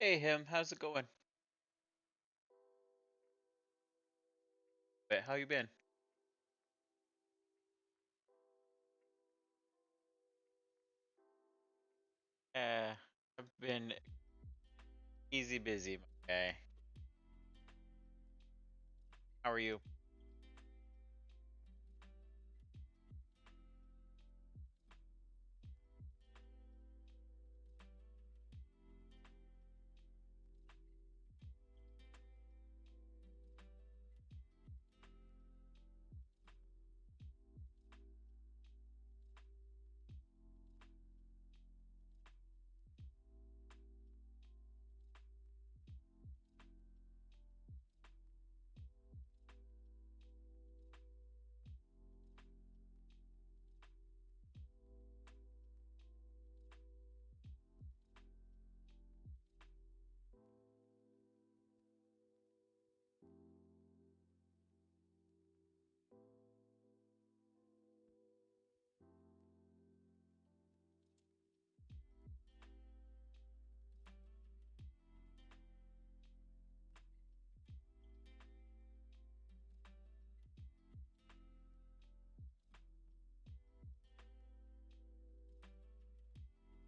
Hey him, how's it going? How you been? I've been easy busy, my guy. How are you?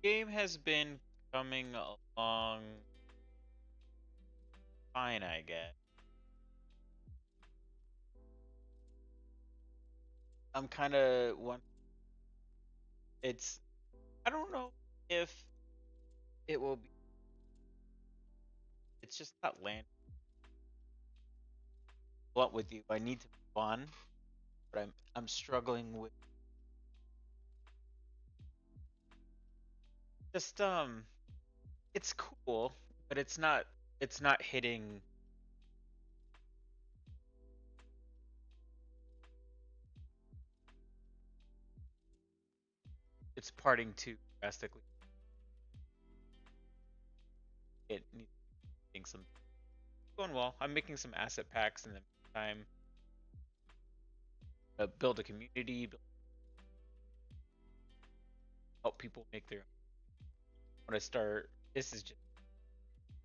Game has been coming along fine, I guess. I'm kind of one. It's I don't know if it will be. It's just not land blunt with you. I need to move on, but I'm struggling with just It's cool, but it's not hitting. It's parting too drastically. It needs to be some going well. I'm making some asset packs in the meantime. Build a community, help people make their. When I start, this is just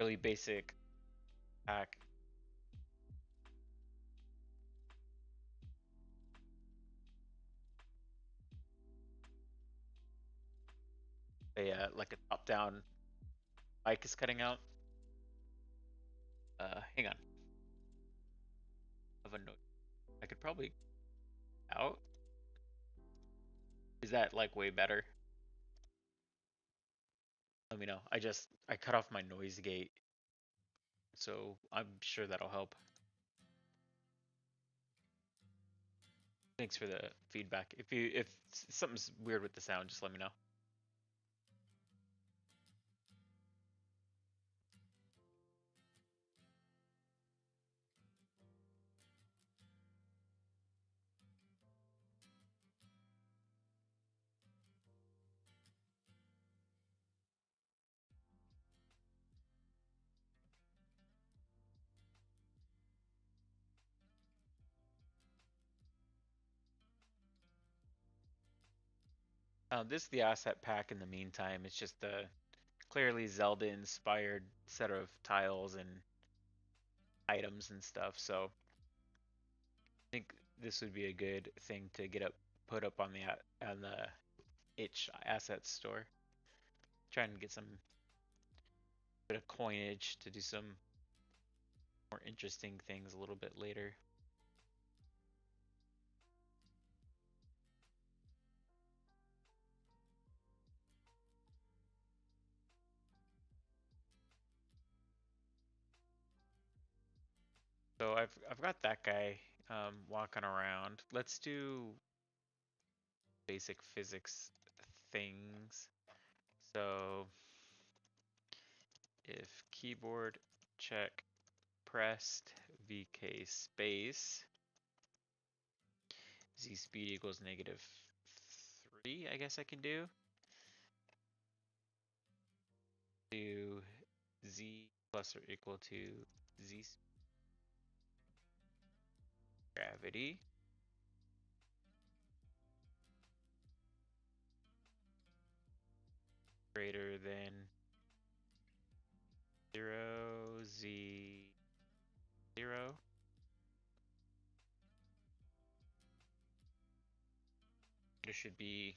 really basic pack. Like a top-down mic is cutting out. Hang on. I have a note. I could probably out. Is that like way better? Let me know. I cut off my noise gate, so I'm sure that'll help. Thanks for the feedback. If something's weird with the sound, just let me know. This is the asset pack in the meantime. It's just a clearly Zelda inspired set of tiles and items and stuff. So I think this would be a good thing to get up, put up on the itch asset store. Trying to get some bit of coinage to do some more interesting things a little bit later. So I've got that guy walking around. Let's do basic physics things. So if keyboard check pressed VK space z speed equals -3, I guess I can do to z plus or equal to z gravity greater than 0, Z 0. There should be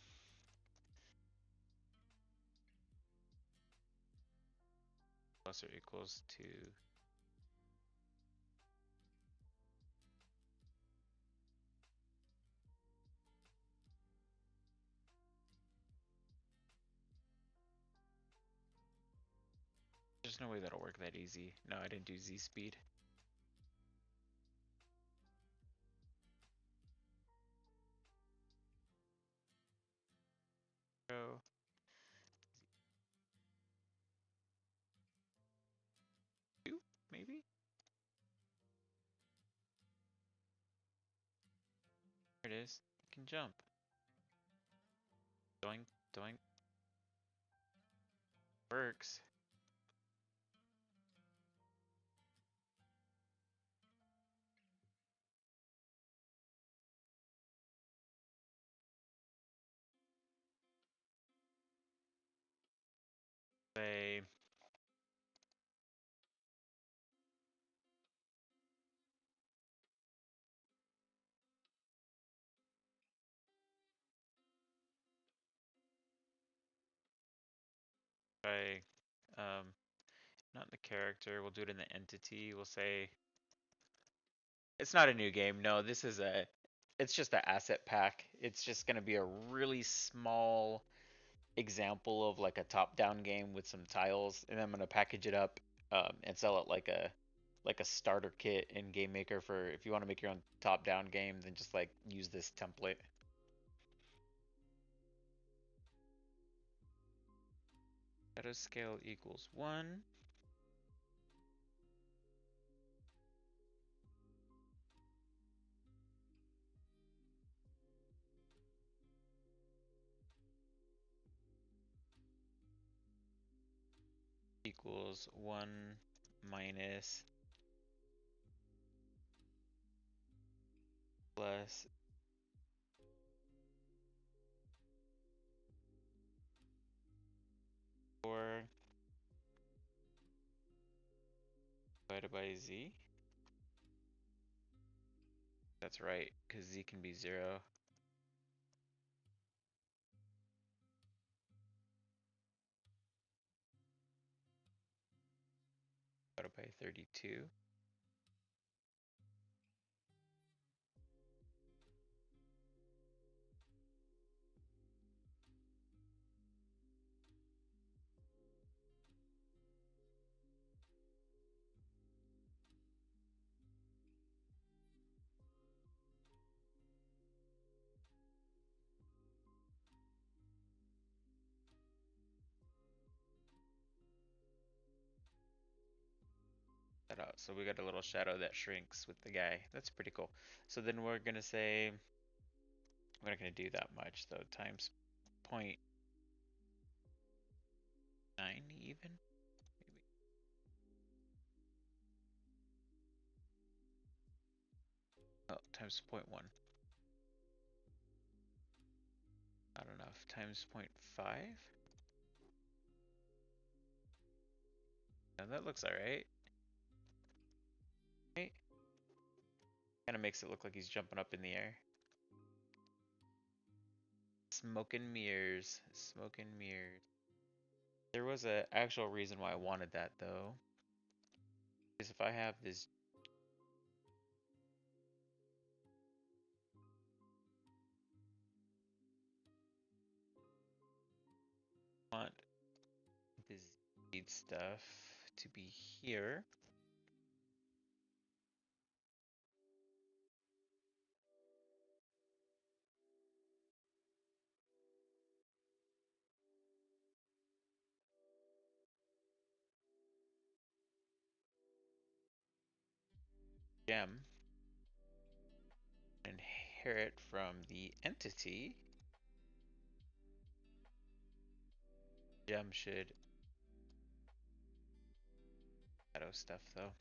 plus or equals to there's no way that'll work that easy. No, I didn't do Z speed. So two, maybe? There it is. You can jump. Doink, doink. Works. Say try not the character, we'll do it in the entity. We'll say it's not a new game. No, this is it's just an asset pack. It's just gonna be a really small example of like a top-down game with some tiles, and I'm gonna package it up and sell it like a starter kit in GameMaker for if you want to make your own top-down game, then just like use this template. Shadow scale equals 1. Equals 1 minus plus 4 divided by Z. That's right, because Z can be 0. Divided by 32. That out. So we got a little shadow that shrinks with the guy. That's pretty cool. So then we're gonna say we're not gonna do that much though. Times 0.9 even. Maybe. Oh, times 0.1. Not enough. Times 0.5. Now that looks alright. Right? Kind of makes it look like he's jumping up in the air. Smoke and mirrors. Smoke and mirrors. There was a actual reason why I wanted that though. Because if I have this want this seed stuff to be here. Gem. Inherit from the entity. Gem should shadow stuff though.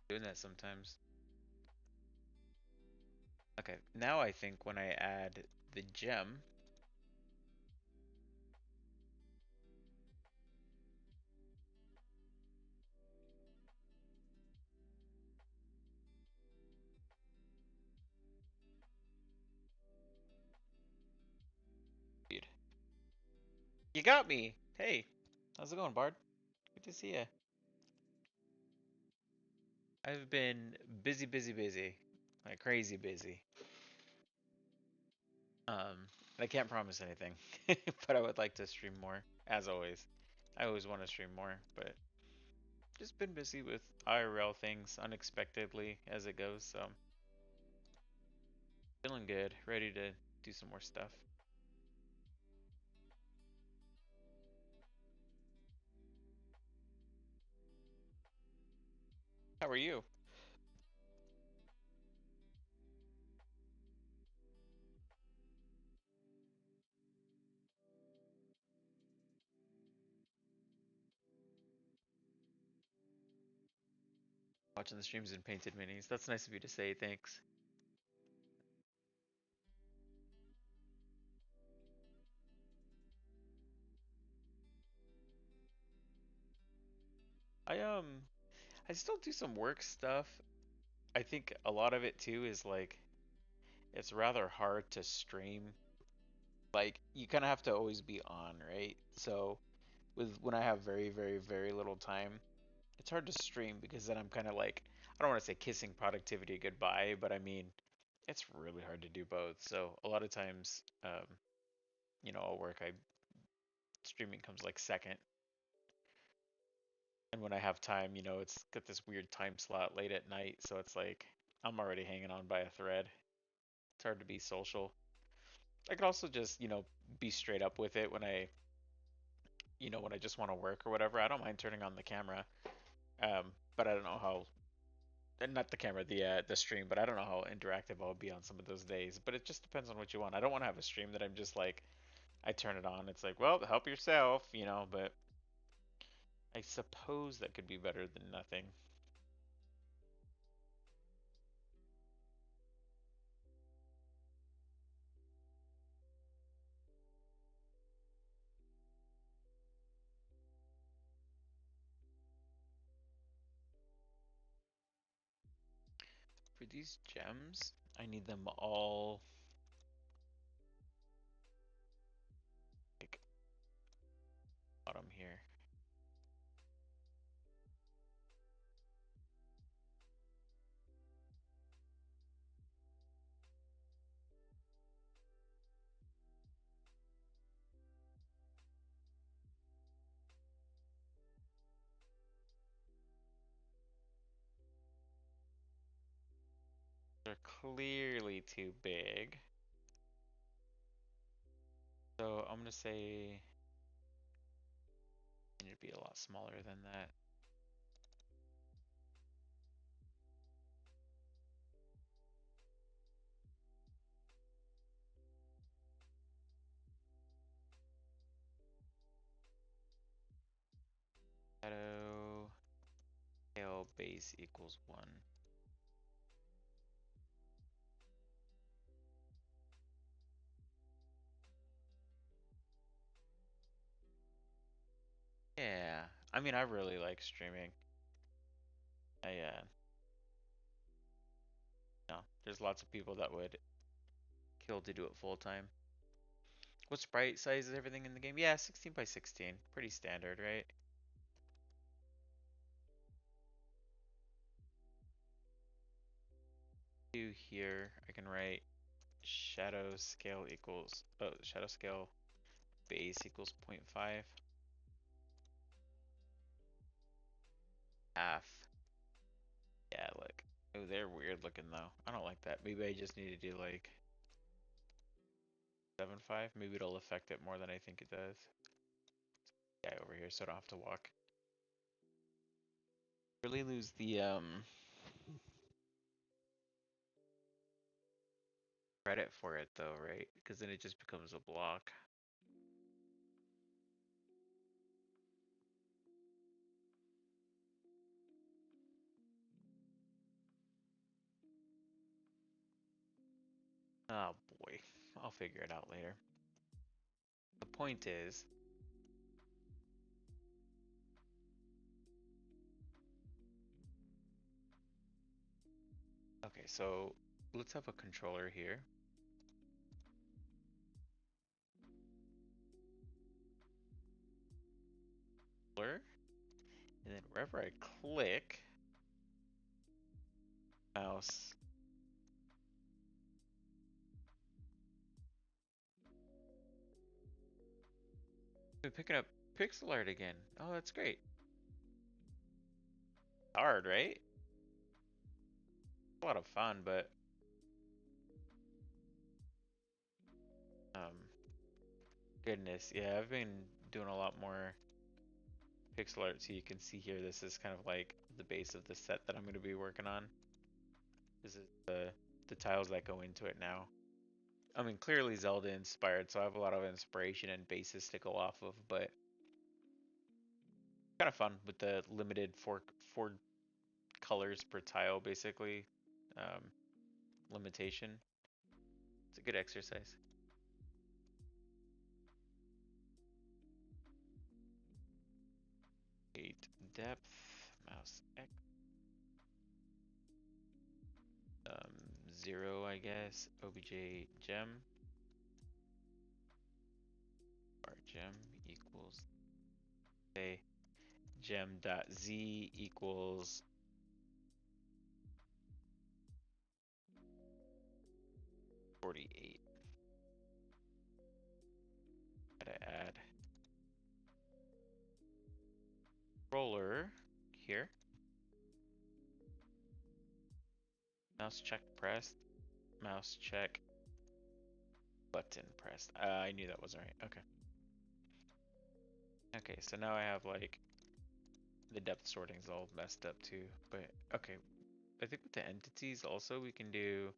Doing that sometimes. Okay, now I think when I add the gem, dude, you got me. Hey, how's it going, Bard? Good to see you. I've been busy, busy, busy, like crazy busy. Um, I can't promise anything, but I would like to stream more, as always. I always want to stream more, but just been busy with IRL things unexpectedly as it goes, so feeling good, ready to do some more stuff. How are you? Watching the streams and painted minis. That's nice of you to say, thanks. I I still do some work stuff. I think a lot of it too is like it's rather hard to stream. Like you kind of have to always be on, right? So with when I have very, very, very little time, it's hard to stream because then I'm kind of like I don't want to say kissing productivity goodbye, but I mean it's really hard to do both. So a lot of times, I'll work. I streaming comes like second, and when I have time, it's got this weird time slot late at night, so it's like I'm already hanging on by a thread. It's hard to be social. I could also just, be straight up with it when I just want to work or whatever. I don't mind turning on the camera, but I don't know how not the camera, the stream, but I don't know how interactive I'll be on some of those days. But it just depends on what you want. I don't want to have a stream that I'm just like I turn it on. It's like, well, help yourself, but I suppose that could be better than nothing. For these gems, I need them all like bottom here. They're clearly too big. So I'm gonna say it need to be a lot smaller than that. Shadow scale base equals 1. Yeah, I mean I really like streaming. There's lots of people that would kill to do it full time. What sprite size is everything in the game? Yeah, 16 by 16. Pretty standard, right? Do here, I can write shadow scale base equals 0.5 half. Yeah, look. Oh, they're weird looking though. I don't like that. Maybe I just need to do like 7.5. Maybe it'll affect it more than I think it does. Yeah, over here, so I don't have to walk. Really lose the credit for it though, right? Because then it just becomes a block. Oh boy, I'll figure it out later. The point is, okay, so let's have a controller here. And then wherever I click, mouse. We're picking up pixel art again. Oh, that's great. Hard, right? A lot of fun, but um, goodness, yeah, I've been doing a lot more pixel art. So you can see here, this is kind of like the base of the set that I'm going to be working on. This is the tiles that go into it now. I mean, clearly Zelda inspired, so I have a lot of inspiration and bases to go off of, but kind of fun with the limited four colors per tile, basically. Um, limitation. It's a good exercise. 8 depth, mouse X, 0, I guess, obj gem, bar gem equals, say, gem dot z equals 48. Gotta add roller here. Mouse check pressed. Mouse check button pressed. I knew that wasn't right. Okay. Okay, so now I have like the depth sorting's all messed up too. But okay, I think with the entities also we can do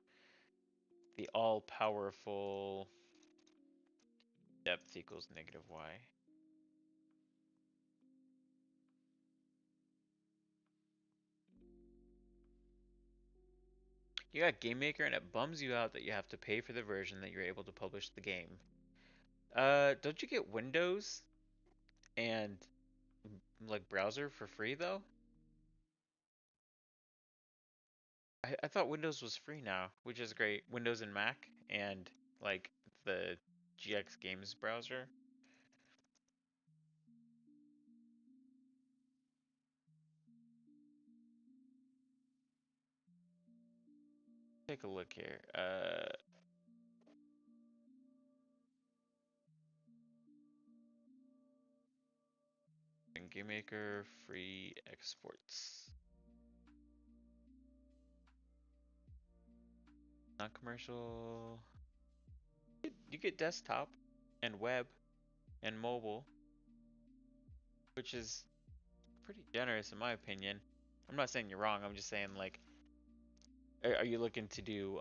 the all powerful depth equals negative y. You got GameMaker and it bums you out that you have to pay for the version that you're able to publish the game. Don't you get Windows and like browser for free though? I thought Windows was free now, which is great. Windows and Mac and like the GX Games browser. Take a look here. GameMaker free exports. Non-commercial. You get desktop and web and mobile, which is pretty generous in my opinion. I'm not saying you're wrong. I'm just saying like, are you looking to do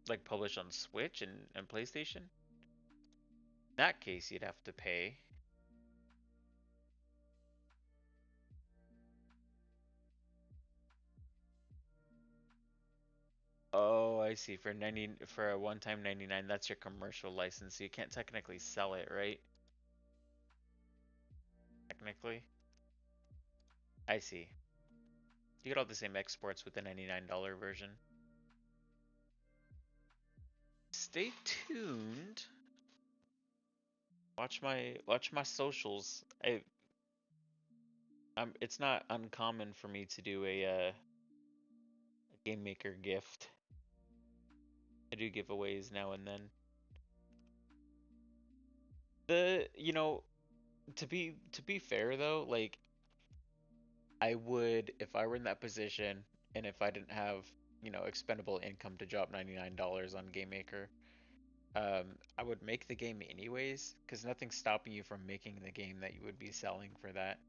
like publish on Switch and PlayStation? In that case, you'd have to pay. Oh, I see. For a one-time 99, that's your commercial license. So you can't technically sell it, right? Technically. I see. You get all the same exports with the $99 version. Stay tuned. Watch my socials. It's not uncommon for me to do a Game Maker gift. I do giveaways now and then. To be fair though, like I would if I were in that position and if I didn't have, expendable income to drop $99 on Game Maker, I would make the game anyways, because nothing's stopping you from making the game that you would be selling for that.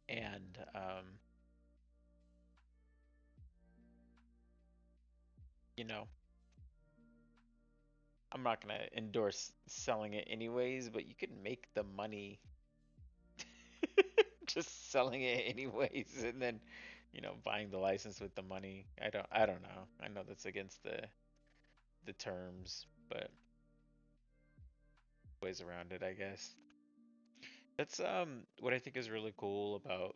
And you know, I'm not gonna endorse selling it anyways, but you could make the money just selling it anyways, and then, buying the license with the money. I don't know. I know that's against the the terms, but ways around it, I guess. That's what I think is really cool about,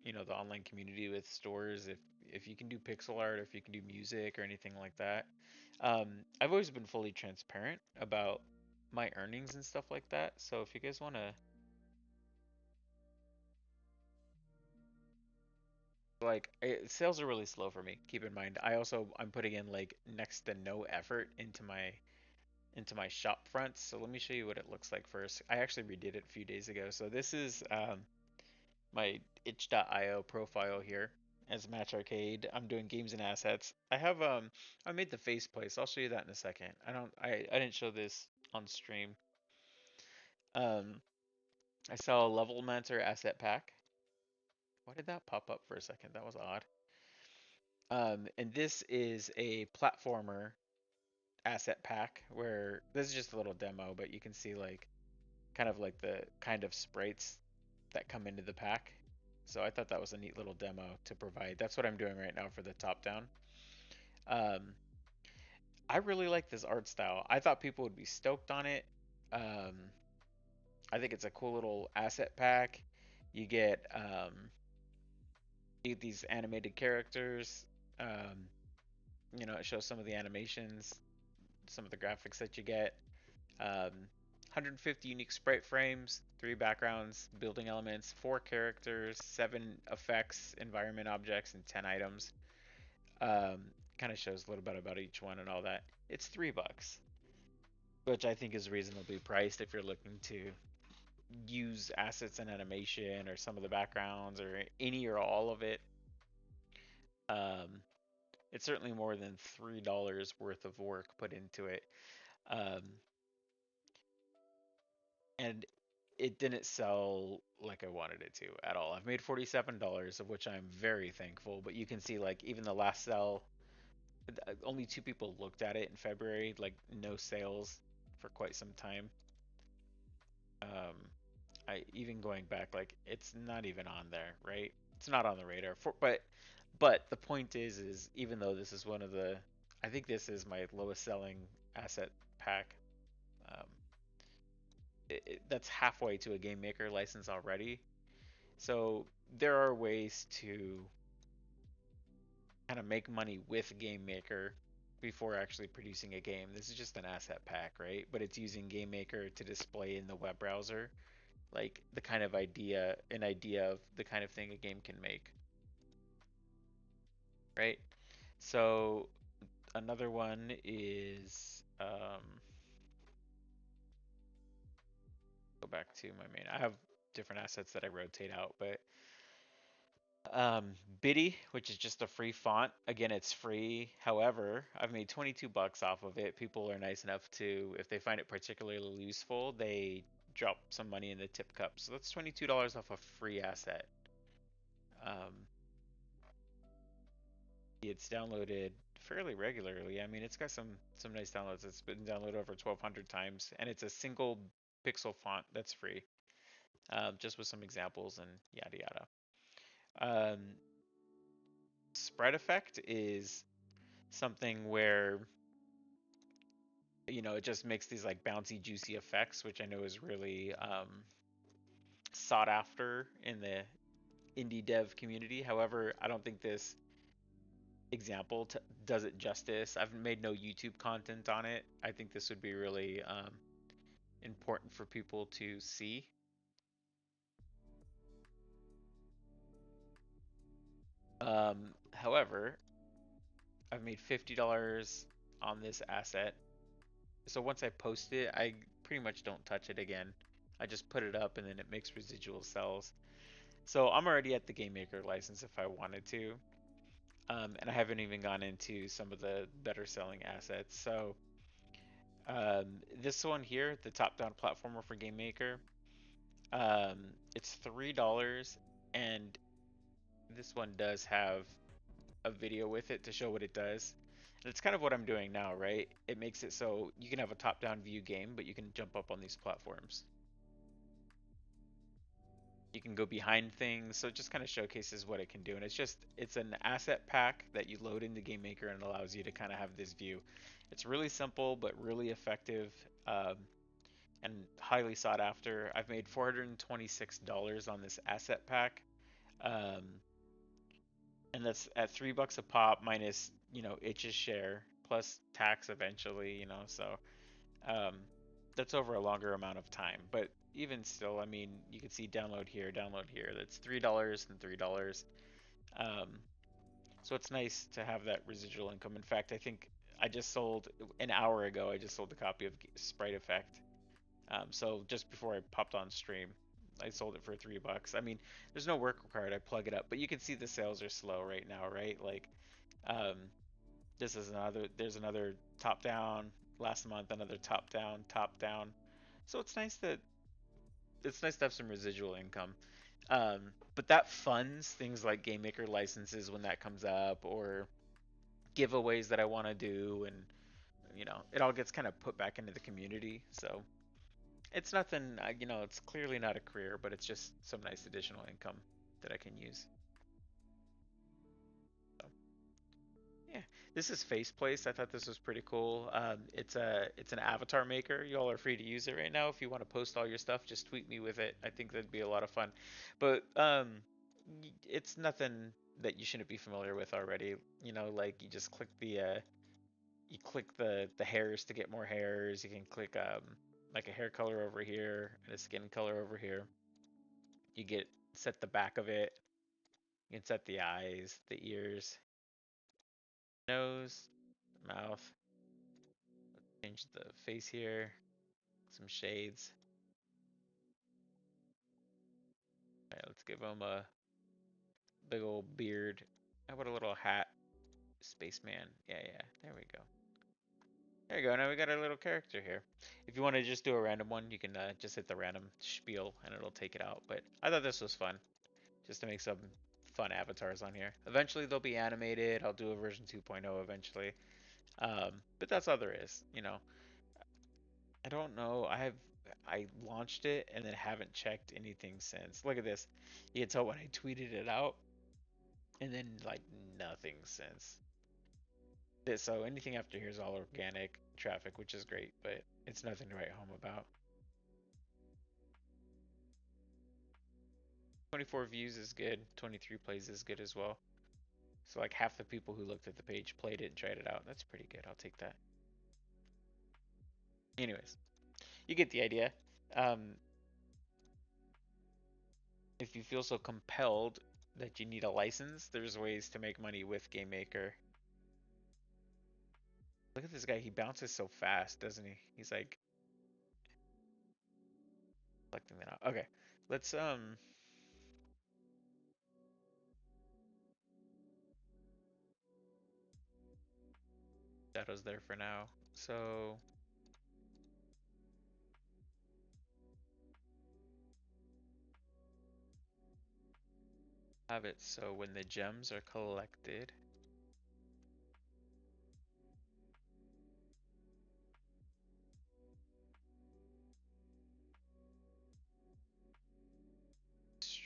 the online community with stores. If you can do pixel art, if you can do music or anything like that. I've always been fully transparent about my earnings and stuff like that. So if you guys want to, like, sales are really slow for me. Keep in mind, I'm putting in like next to no effort into my shop fronts. So let me show you what it looks like first. I actually redid it a few days ago. So this is my itch.io profile here as Match Arcade. I'm doing games and assets. I made the face place. I'll show you that in a second. I didn't show this on stream. Um I sell a Level Mentor asset pack. Why did that pop up for a second? That was odd. And this is a platformer asset pack where this is just a little demo, but you can see like kind of like the kind of sprites that come into the pack. So I thought that was a neat little demo to provide. That's what I'm doing right now for the top down. Um, I really like this art style. I thought people would be stoked on it. Um, I think it's a cool little asset pack. You get these animated characters. Um, it shows some of the animations, some of the graphics that you get. 150 unique sprite frames, 3 backgrounds, building elements, 4 characters, 7 effects, environment objects, and 10 items. Um, Kind of shows a little bit about each one and all that. It's $3, which I think is reasonably priced if you're looking to use assets and animation or some of the backgrounds or any or all of it. Um, it's certainly more than $3 worth of work put into it. Um, and it didn't sell like I wanted it to at all. I've made $47, of which I'm very thankful. But you can see, like, even the last sell, only 2 people looked at it in February. Like, no sales for quite some time. Um, I even going back, like, it's not even on there, right? It's not on the radar. But the point is even though this is one of the, I think this is my lowest selling asset pack. Um, that's halfway to a GameMaker license already. So there are ways to kind of make money with GameMaker before actually producing a game. This is just an asset pack, right? But it's using GameMaker to display in the web browser, like the kind of an idea of the kind of thing a game can make, right? So another one is go back to my main. I have different assets that I rotate out, but Biddy, which is just a free font. Again, it's free. However, I've made 22 bucks off of it. People are nice enough to, if they find it particularly useful, they drop some money in the tip cup. So that's $22 off a free asset. Um, it's downloaded fairly regularly. I mean, it's got some nice downloads. It's been downloaded over 1,200 times, and it's a single pixel font that's free. Just with some examples and yada yada. Spread effect is something where it just makes these like bouncy juicy effects, which I know is really sought after in the indie dev community. However, I don't think this example does it justice. I've made no YouTube content on it. I think this would be really important for people to see. However, I've made $50 on this asset. So once I post it, I pretty much don't touch it again. I just put it up and then it makes residual sales. So I'm already at the GameMaker license if I wanted to. And I haven't even gone into some of the better selling assets. So this one here, the top-down platformer for GameMaker, it's $3, and this one does have a video with it to show what it does. And it's kind of what I'm doing now, right? It makes it so you can have a top-down view game, but you can jump up on these platforms. You can go behind things, so it just kind of showcases what it can do. And it's an asset pack that you load into GameMaker and allows you to kind of have this view. It's really simple but really effective, and highly sought after. I've made $426 on this asset pack, um, and that's at $3 a pop minus Itch's share plus tax eventually. So um, that's over a longer amount of time. But even still, I mean, you can see download here, download here. That's $3 and $3. Um, so it's nice to have that residual income. In fact, I think I just sold an hour ago. I just sold a copy of Sprite Effect. So just before I popped on stream, I sold it for $3. I mean, there's no work required. I plug it up, but you can see the sales are slow right now, right? Like, um, this is another. There's another top down last month, another top down, top down. So it's nice to have some residual income. But that funds things like Game Maker licenses when that comes up, or giveaways that I want to do, and it all gets kind of put back into the community. So it's nothing, it's clearly not a career, but it's just some nice additional income that I can use. So, yeah, this is Faceplace. I thought this was pretty cool. It's an avatar maker. Y'all are free to use it right now. If you want to post all your stuff, just tweet me with it. I think that'd be a lot of fun. But it's nothing that you shouldn't be familiar with already. Like you click the hairs to get more hairs. You can click like a hair color over here and a skin color over here. You get set the back of it. You can set the eyes, the ears, nose, mouth. Change the face here. Some shades. All right, let's give him a big old beard. How about a little hat? Spaceman. Yeah, yeah. There we go. There you go. Now we got our little character here. If you want to just do a random one, you can just hit the random spiel and it'll take it out. But I thought this was fun, just to make some fun avatars on here. Eventually they'll be animated. I'll do a version 2.0 eventually. But that's all there is. I don't know. I launched it and then haven't checked anything since. Look at this. You can tell when I tweeted it out and then like nothing since. So anything after here is all organic traffic, which is great, but it's nothing to write home about. 24 views is good. 23 plays is good as well. So like half the people who looked at the page played it and tried it out. That's pretty good. I'll take that. Anyways, you get the idea. Um, if you feel so compelled that you need a license, there's ways to make money with GameMaker. Look at this guy. He bounces so fast, doesn't he? He's like collecting that out. Okay, let's shadows there for now. So have it so when the gems are collected,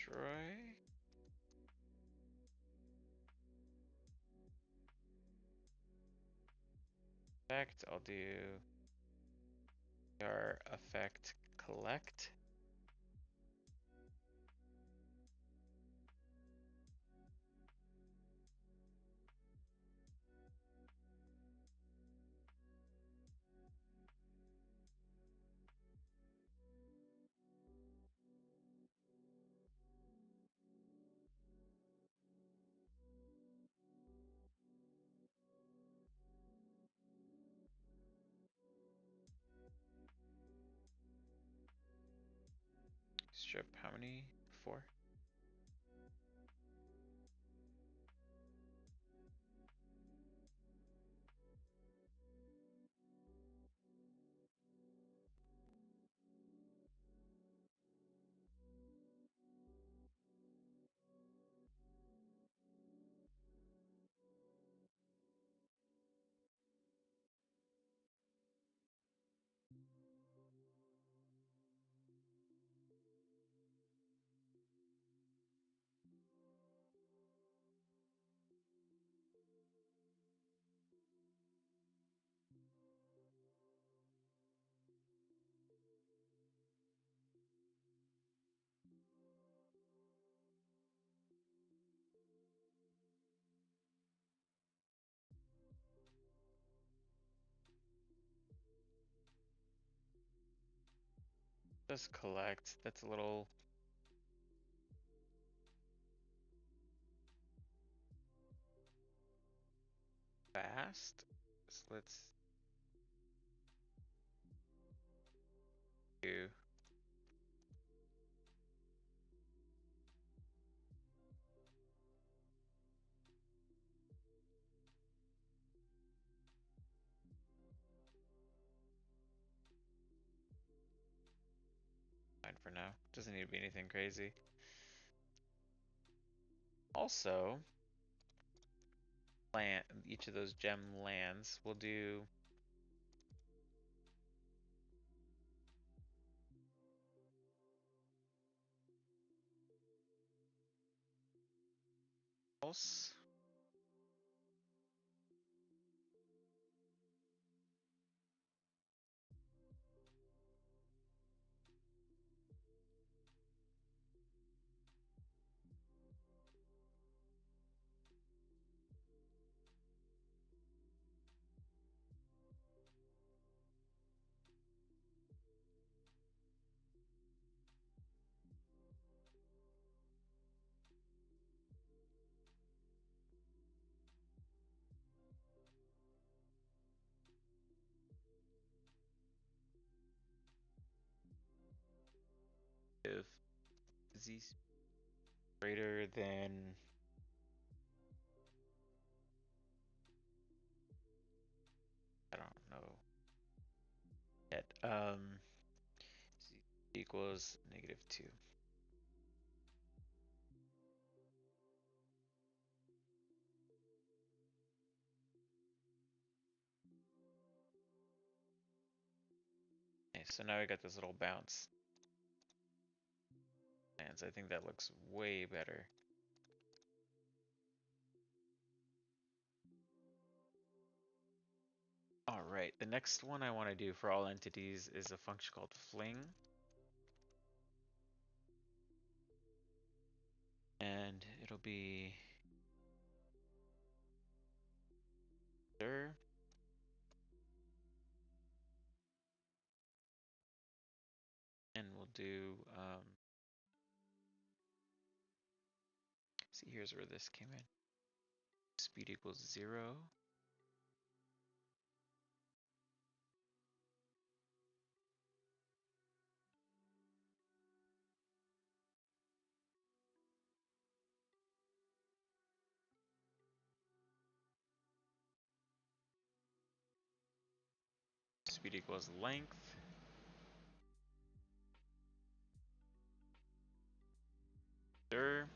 destroy. Effect. I'll do our effect collect. Strip how many? 4. Just collect. That's a little fast. So let's do. Fine for now. Doesn't need to be anything crazy. Also, land each of those gem lands. We'll do pulse. If z greater than I don't know yet. Z equals -2. Okay, so now we got this little bounce lands. I think that looks way better. All right, the next one I want to do for all entities is a function called fling. And it'll be stir. And we'll do, see, here's where this came in. Speed equals 0. Speed equals length. Stir.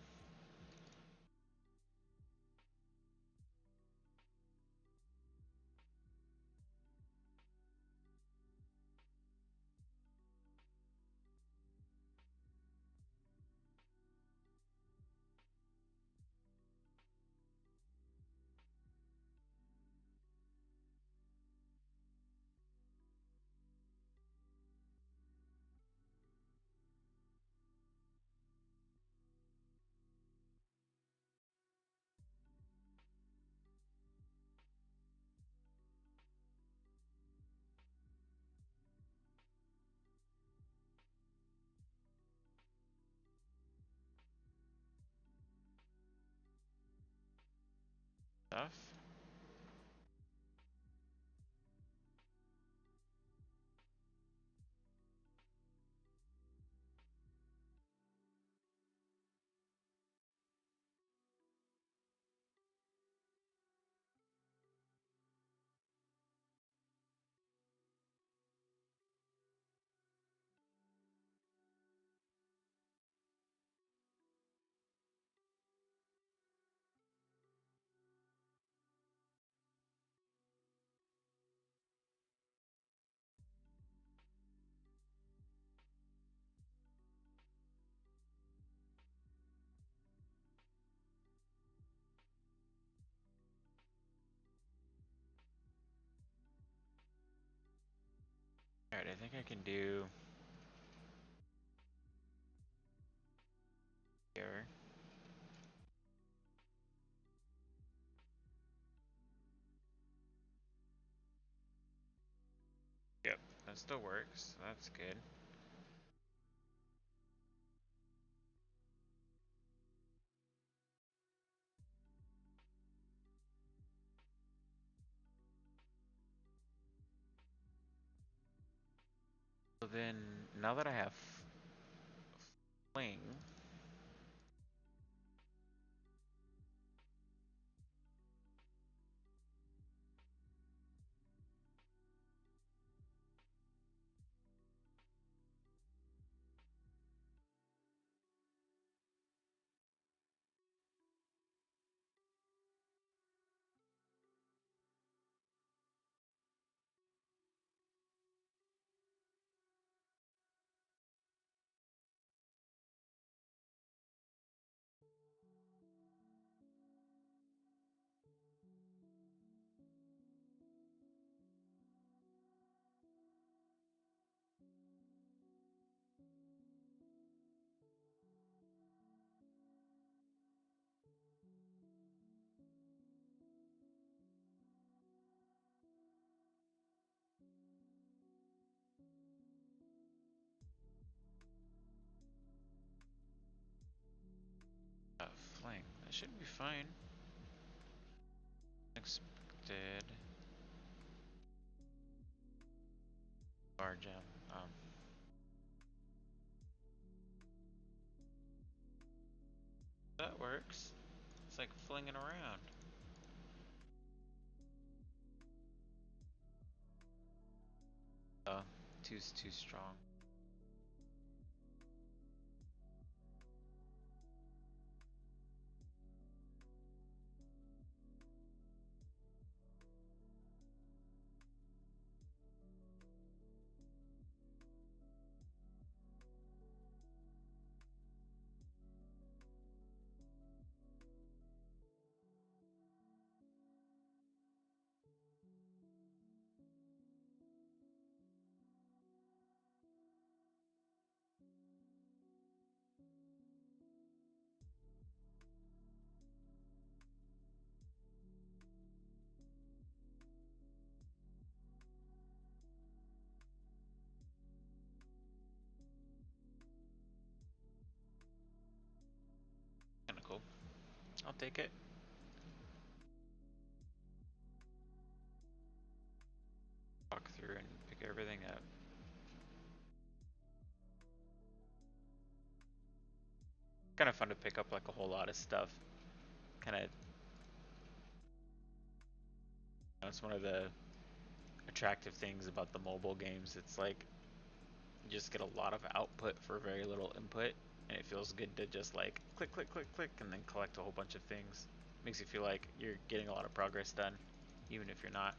Stuff. All right, I think I can do here. Yep, that still works. So that's good. So then, now that I have fling, fling. That should be fine. Expected. Bar gem. That works. It's like flinging around. Two's too strong. Kinda cool. I'll take it. Walk through and pick everything up. Kind of fun to pick up like a whole lot of stuff. Kind of, it's one of the attractive things about the mobile games. It's like you just get a lot of output for very little input, and it feels good to just like click, click, click, click, and then collect a whole bunch of things. Makes you feel like you're getting a lot of progress done, even if you're not.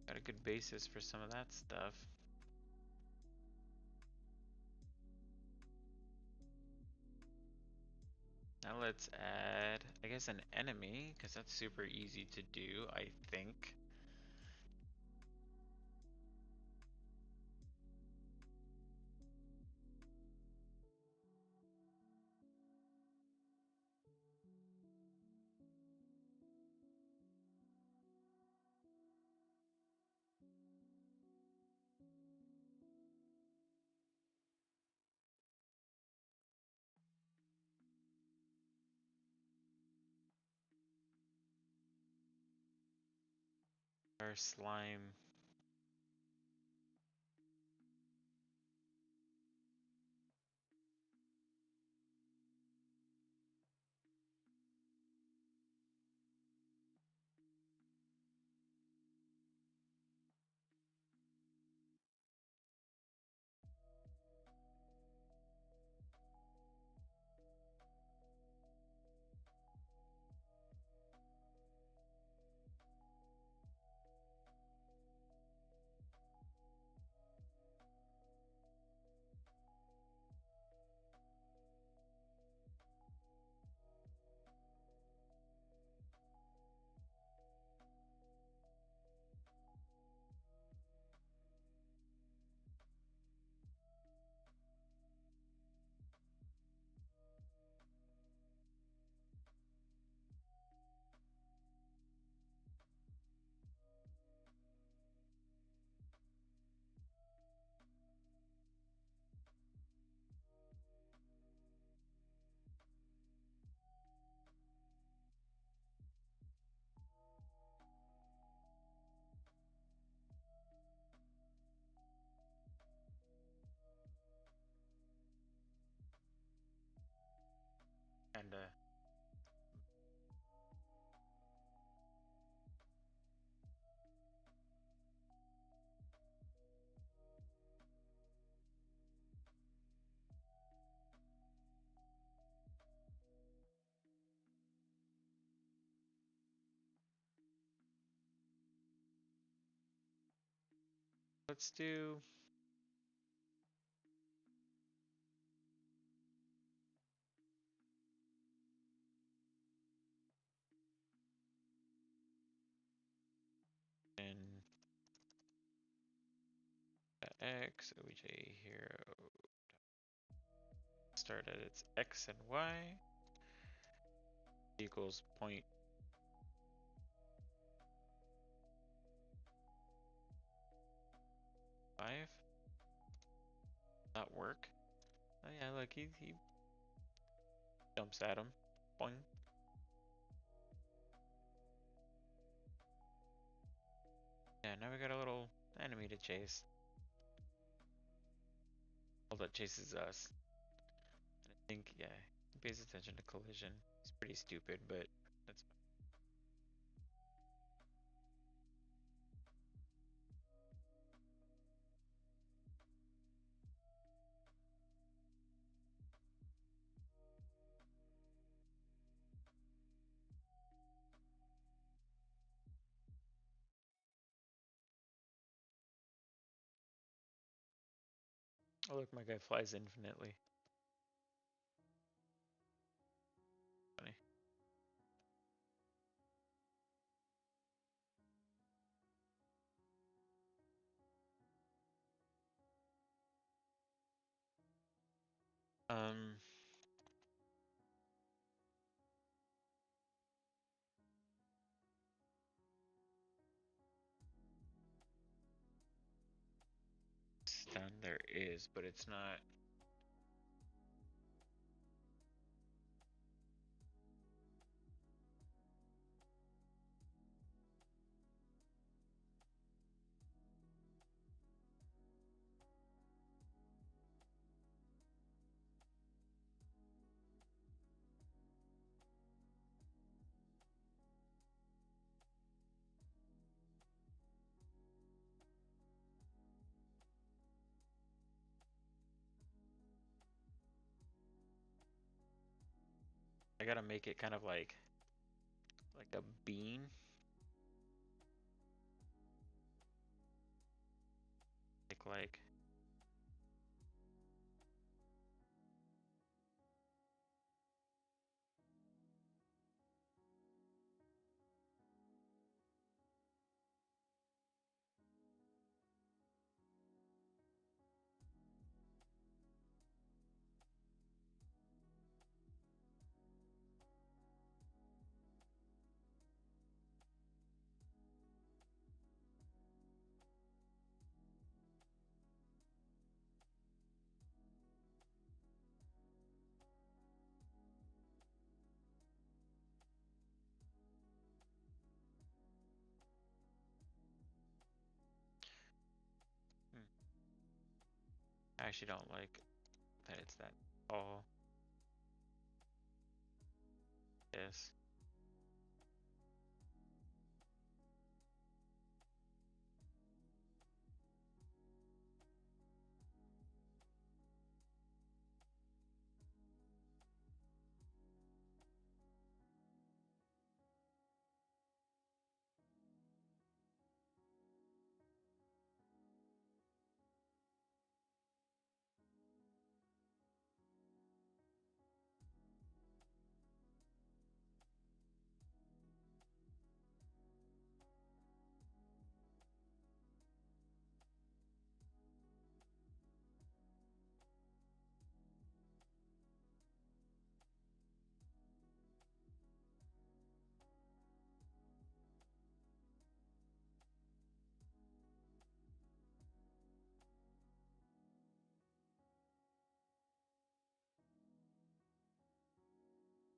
Got a good basis for some of that stuff. Now let's add, I guess, an enemy, because that's super easy to do, I think. Our slime. trying to. Let's do. And X OJ hero start at its X and Y equals 0.5. Not work. Oh yeah, look, he jumps at him. Boing. Yeah, now we got a little enemy to chase. Well, that chases us. I think, yeah, he pays attention to collision. He's pretty stupid, but that's fine. Oh, look, my guy flies infinitely. Funny. Um, down there is, but it's not. I gotta make it kind of like a bean. Like hmm, I actually don't like that it's that tall. Yes.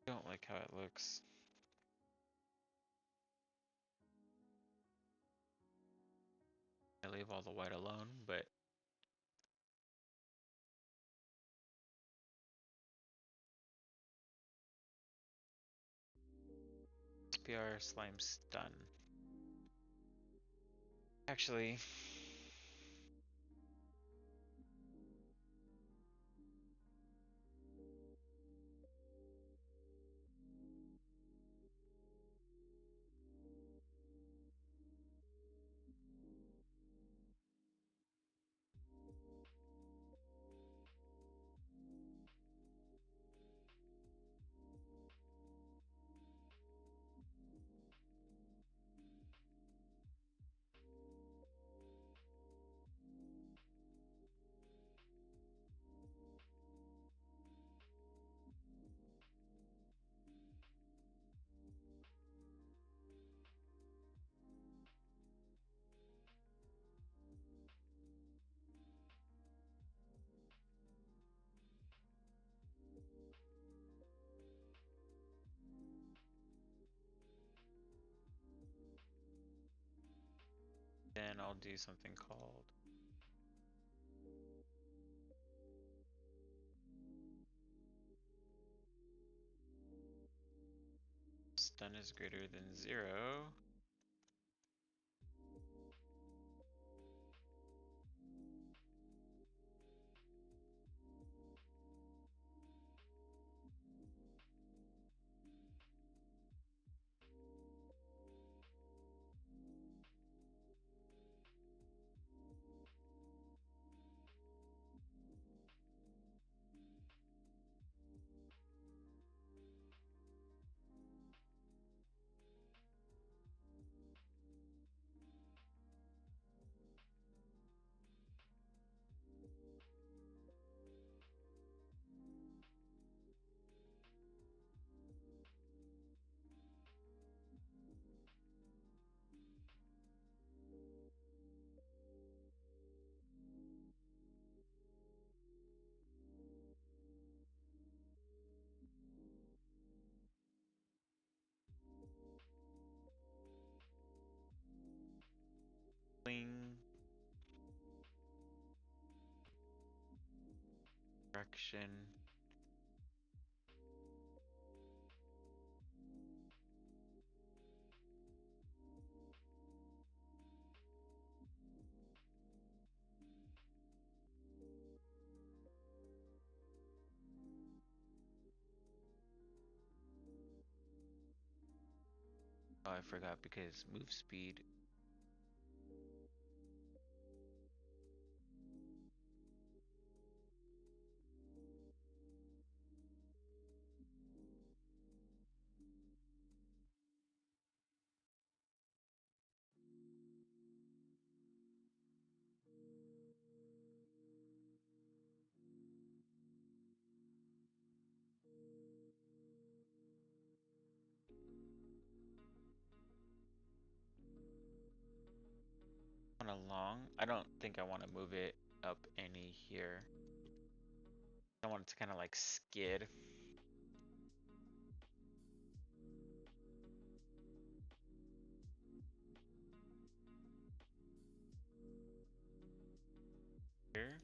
I don't like how it looks. I leave all the white alone, but SPR slime stun. Actually, then I'll do something called stun is greater than 0. Bling. Direction. Oh, I forgot because move speed. On along. I don't think I want to move it up any here. I want it to kind of like skid. Here.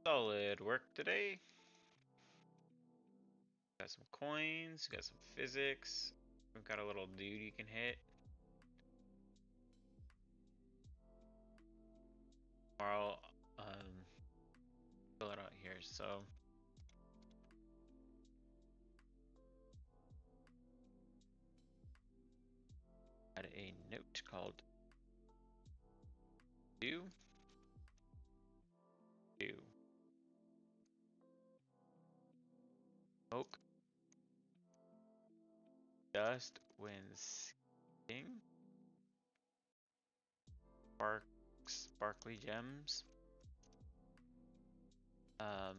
Solid work today. Got some coins, got some physics. We've got a little dude you can hit. Tomorrow, fill it out here. So, add a note called do. Do. Smoke dust when skiing. Sparkly gems. Um,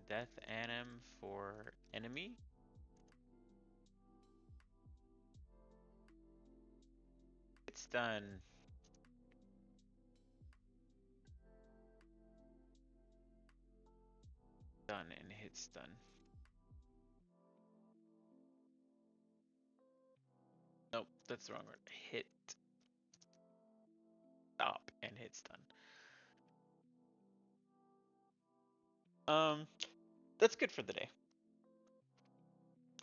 Death anim for enemy. It's done. Done and hit stun. Nope, that's the wrong word. Hit stop and hit stun. Um, that's good for the day.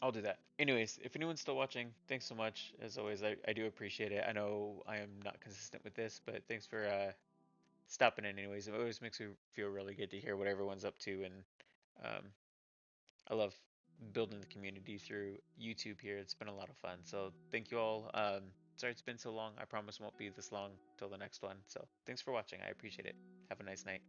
I'll do that. Anyways, if anyone's still watching, thanks so much. As always, I do appreciate it. I know I am not consistent with this, but thanks for stopping in anyways. It always makes me feel really good to hear what everyone's up to, and um, I love building the community through YouTube here. It's been a lot of fun. So thank you all. Sorry it's been so long. I promise it won't be this long till the next one. So thanks for watching. I appreciate it. Have a nice night.